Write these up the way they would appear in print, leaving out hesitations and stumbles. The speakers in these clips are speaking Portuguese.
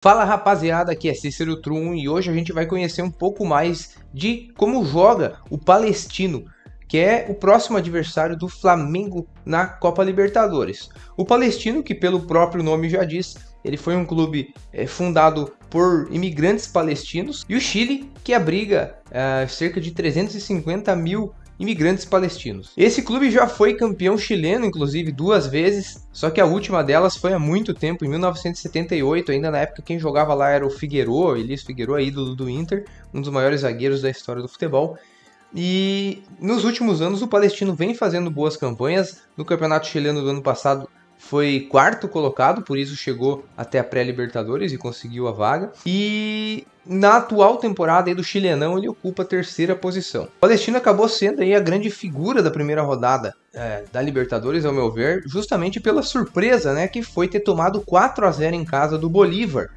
Fala rapaziada, aqui é Cícero Trum e hoje a gente vai conhecer um pouco mais de como joga o Palestino, que é o próximo adversário do Flamengo na Copa Libertadores. O Palestino, que pelo próprio nome já diz, ele foi um clube fundado por imigrantes palestinos, e o Chile, que abriga cerca de 350 mil imigrantes palestinos. Esse clube já foi campeão chileno, inclusive, 2 vezes, só que a última delas foi há muito tempo, em 1978, ainda na época quem jogava lá era o Figueroa, Elis Figueroa, ídolo do Inter, um dos maiores zagueiros da história do futebol. E nos últimos anos o Palestino vem fazendo boas campanhas. No campeonato chileno do ano passado foi quarto colocado, por isso chegou até a pré-Libertadores e conseguiu a vaga. E na atual temporada aí do Chilenão ele ocupa a terceira posição. O Palestino acabou sendo aí a grande figura da primeira rodada da Libertadores, ao meu ver, justamente pela surpresa, né, que foi ter tomado 4-0 em casa do Bolívar.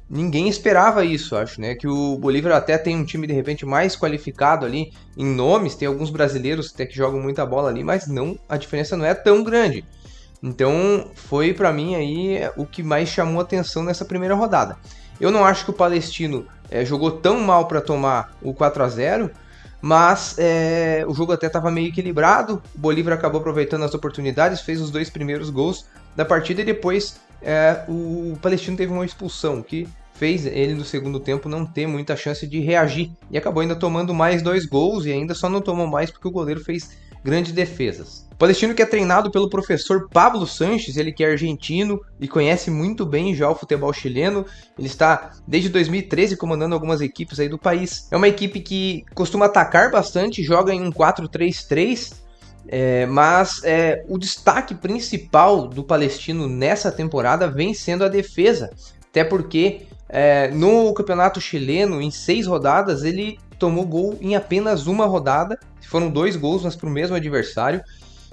Ninguém esperava isso, acho, né? Que o Bolívar até tem um time, de repente, mais qualificado ali em nomes. Tem alguns brasileiros até que jogam muita bola ali, mas não, a diferença não é tão grande. Então, foi pra mim aí o que mais chamou atenção nessa primeira rodada. Eu não acho que o Palestino jogou tão mal para tomar o 4-0, mas o jogo até estava meio equilibrado. O Bolívar acabou aproveitando as oportunidades, fez os 2 primeiros gols da partida e depois o Palestino teve uma expulsão que fez ele no segundo tempo não ter muita chance de reagir e acabou ainda tomando mais 2 gols e ainda só não tomou mais porque o goleiro fez grandes defesas. O Palestino, que é treinado pelo professor Pablo Sanches, ele que é argentino e conhece muito bem já o futebol chileno. Ele está desde 2013 comandando algumas equipes aí do país. É uma equipe que costuma atacar bastante, joga em um 4-3-3, mas o destaque principal do Palestino nessa temporada vem sendo a defesa, até porque no campeonato chileno, em 6 rodadas, ele tomou gol em apenas uma rodada, foram 2 gols, mas para o mesmo adversário.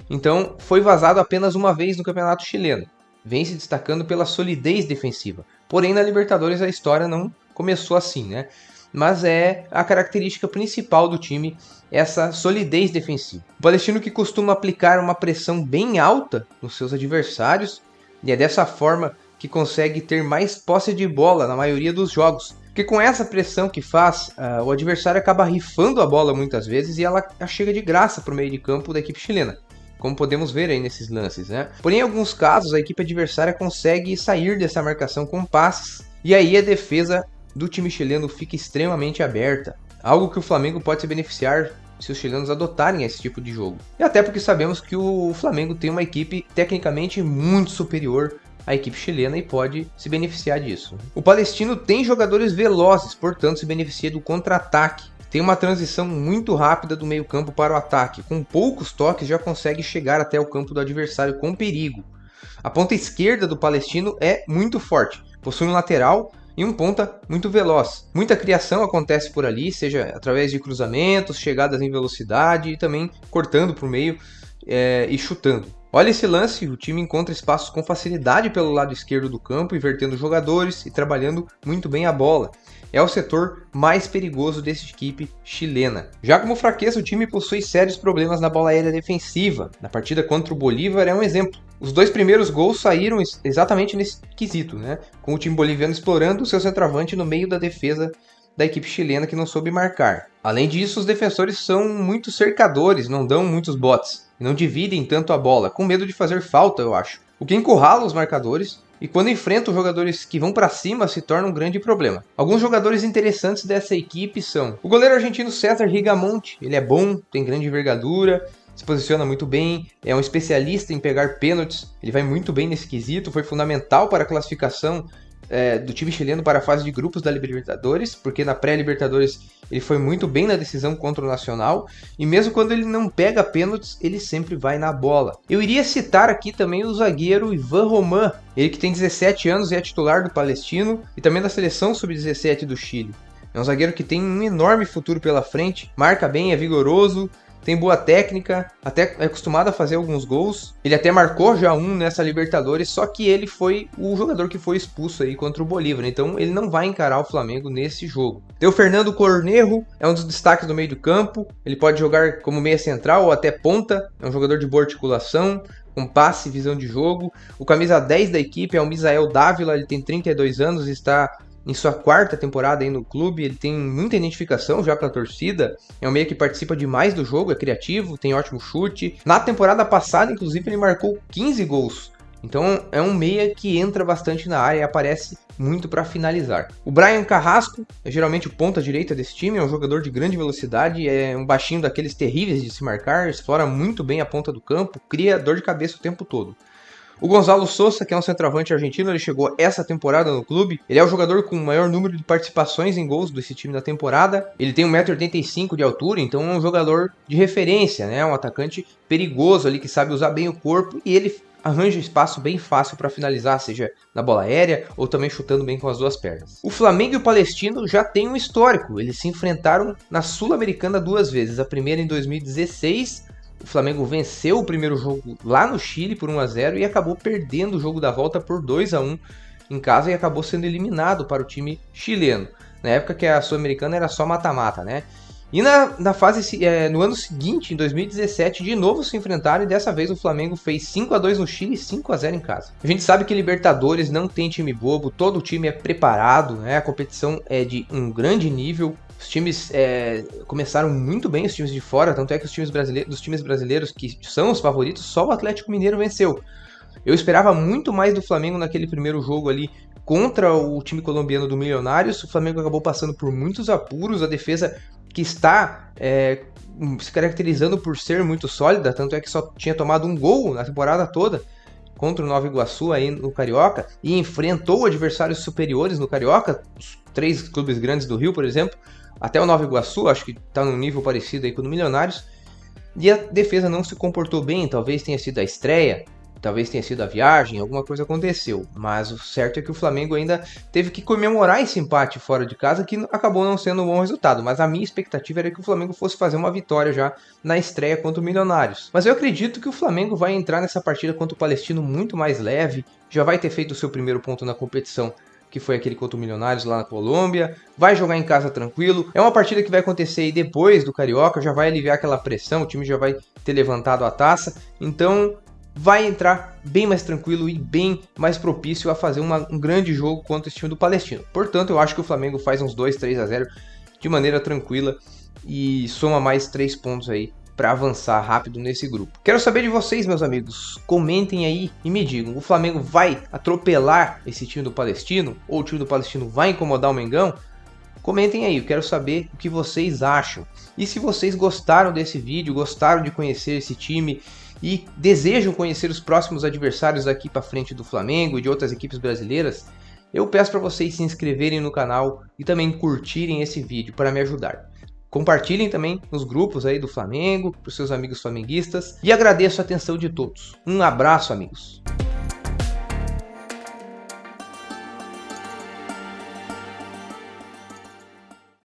Então foi vazado apenas uma vez no campeonato chileno. Vem se destacando pela solidez defensiva. Porém, na Libertadores a história não começou assim, né? Mas é a característica principal do time, essa solidez defensiva. O Palestino, que costuma aplicar uma pressão bem alta nos seus adversários, e é dessa forma que consegue ter mais posse de bola na maioria dos jogos. Porque com essa pressão que faz, o adversário acaba rifando a bola muitas vezes e ela chega de graça para o meio de campo da equipe chilena, como podemos ver aí nesses lances, né? Porém, em alguns casos, a equipe adversária consegue sair dessa marcação com passes, e aí a defesa do time chileno fica extremamente aberta, algo que o Flamengo pode se beneficiar se os chilenos adotarem esse tipo de jogo. E até porque sabemos que o Flamengo tem uma equipe tecnicamente muito superior à equipe chilena e pode se beneficiar disso. O Palestino tem jogadores velozes, portanto se beneficia do contra-ataque. Tem uma transição muito rápida do meio-campo para o ataque. Com poucos toques já consegue chegar até o campo do adversário com perigo. A ponta esquerda do Palestino é muito forte, possui um lateral e um ponta muito veloz. Muita criação acontece por ali, seja através de cruzamentos, chegadas em velocidade e também cortando para o meio e chutando. Olha esse lance, o time encontra espaços com facilidade pelo lado esquerdo do campo, invertendo jogadores e trabalhando muito bem a bola. É o setor mais perigoso dessa equipe chilena. Já como fraqueza, o time possui sérios problemas na bola aérea defensiva. Na partida contra o Bolívar é um exemplo. Os 2 primeiros gols saíram exatamente nesse quesito, né? Com o time boliviano explorando o seu centroavante no meio da defesa da equipe chilena, que não soube marcar. Além disso, os defensores são muito cercadores, não dão muitos botes e não dividem tanto a bola, com medo de fazer falta, eu acho. O que encurrala os marcadores, e quando enfrentam jogadores que vão para cima se torna um grande problema. Alguns jogadores interessantes dessa equipe são o goleiro argentino César Rigamonti. Ele é bom, tem grande envergadura, se posiciona muito bem, é um especialista em pegar pênaltis, ele vai muito bem nesse quesito, foi fundamental para a classificação do time chileno para a fase de grupos da Libertadores, porque na pré-Libertadores ele foi muito bem na decisão contra o Nacional, e mesmo quando ele não pega pênaltis, ele sempre vai na bola. Eu iria citar aqui também o zagueiro Ivan Roman, ele que tem 17 anos e é titular do Palestino, e também da seleção sub-17 do Chile. É um zagueiro que tem um enorme futuro pela frente, marca bem, é vigoroso, tem boa técnica, até é acostumado a fazer alguns gols. Ele até marcou já um nessa Libertadores, só que ele foi o jogador que foi expulso aí contra o Bolívar, então ele não vai encarar o Flamengo nesse jogo. Tem o Fernando Cornejo, é um dos destaques do meio do campo, ele pode jogar como meia central ou até ponta, é um jogador de boa articulação, com passe e visão de jogo. O camisa 10 da equipe é o Misael Dávila, ele tem 32 anos, está em sua 4ª temporada aí no clube, ele tem muita identificação já com a torcida, é um meia que participa demais do jogo, é criativo, tem ótimo chute. Na temporada passada, inclusive, ele marcou 15 gols. Então é um meia que entra bastante na área e aparece muito para finalizar. O Brian Carrasco é geralmente o ponta direita desse time, é um jogador de grande velocidade, é um baixinho daqueles terríveis de se marcar, explora muito bem a ponta do campo, cria dor de cabeça o tempo todo. O Gonzalo Sousa, que é um centroavante argentino, ele chegou essa temporada no clube. Ele é o jogador com o maior número de participações em gols desse time na temporada. Ele tem 1,85 m de altura, então é um jogador de referência, né? Um atacante perigoso ali, que sabe usar bem o corpo, e ele arranja espaço bem fácil para finalizar, seja na bola aérea ou também chutando bem com as duas pernas. O Flamengo e o Palestino já têm um histórico. Eles se enfrentaram na Sul-Americana 2 vezes. A primeira em 2016... O Flamengo venceu o primeiro jogo lá no Chile por 1-0 e acabou perdendo o jogo da volta por 2-1 em casa e acabou sendo eliminado para o time chileno. Na época que a Sul-Americana era só mata-mata, né? E no ano seguinte, em 2017, de novo se enfrentaram e dessa vez o Flamengo fez 5-2 no Chile e 5-0 em casa. A gente sabe que Libertadores não tem time bobo, todo o time é preparado, né? A competição é de um grande nível. Os times começaram muito bem, os times de fora, tanto é que dos times brasileiros que são os favoritos, só o Atlético Mineiro venceu. Eu esperava muito mais do Flamengo naquele primeiro jogo ali contra o time colombiano do Milionários. O Flamengo acabou passando por muitos apuros, a defesa que está se caracterizando por ser muito sólida, tanto é que só tinha tomado um gol na temporada toda contra o Nova Iguaçu aí no Carioca e enfrentou adversários superiores no Carioca, os 3 clubes grandes do Rio, por exemplo, até o Nova Iguaçu, acho que está num nível parecido aí com o do Milionários, e a defesa não se comportou bem, talvez tenha sido a estreia, talvez tenha sido a viagem, alguma coisa aconteceu, mas o certo é que o Flamengo ainda teve que comemorar esse empate fora de casa, que acabou não sendo um bom resultado, mas a minha expectativa era que o Flamengo fosse fazer uma vitória já na estreia contra o Milionários. Mas eu acredito que o Flamengo vai entrar nessa partida contra o Palestino muito mais leve, já vai ter feito o seu primeiro ponto na competição, que foi aquele contra o Milionários lá na Colômbia, vai jogar em casa tranquilo, é uma partida que vai acontecer aí depois do Carioca, já vai aliviar aquela pressão, o time já vai ter levantado a taça, então vai entrar bem mais tranquilo e bem mais propício a fazer um grande jogo contra esse time do Palestino. Portanto, eu acho que o Flamengo faz uns 2-3-0 de maneira tranquila e soma mais 3 pontos aí para avançar rápido nesse grupo. Quero saber de vocês, meus amigos. Comentem aí e me digam, o Flamengo vai atropelar esse time do Palestino? Ou o time do Palestino vai incomodar o Mengão? Comentem aí, eu quero saber o que vocês acham. E se vocês gostaram desse vídeo, gostaram de conhecer esse time e desejam conhecer os próximos adversários aqui para frente do Flamengo e de outras equipes brasileiras, eu peço para vocês se inscreverem no canal e também curtirem esse vídeo para me ajudar. Compartilhem também nos grupos aí do Flamengo, para os seus amigos flamenguistas, e agradeço a atenção de todos. Um abraço, amigos!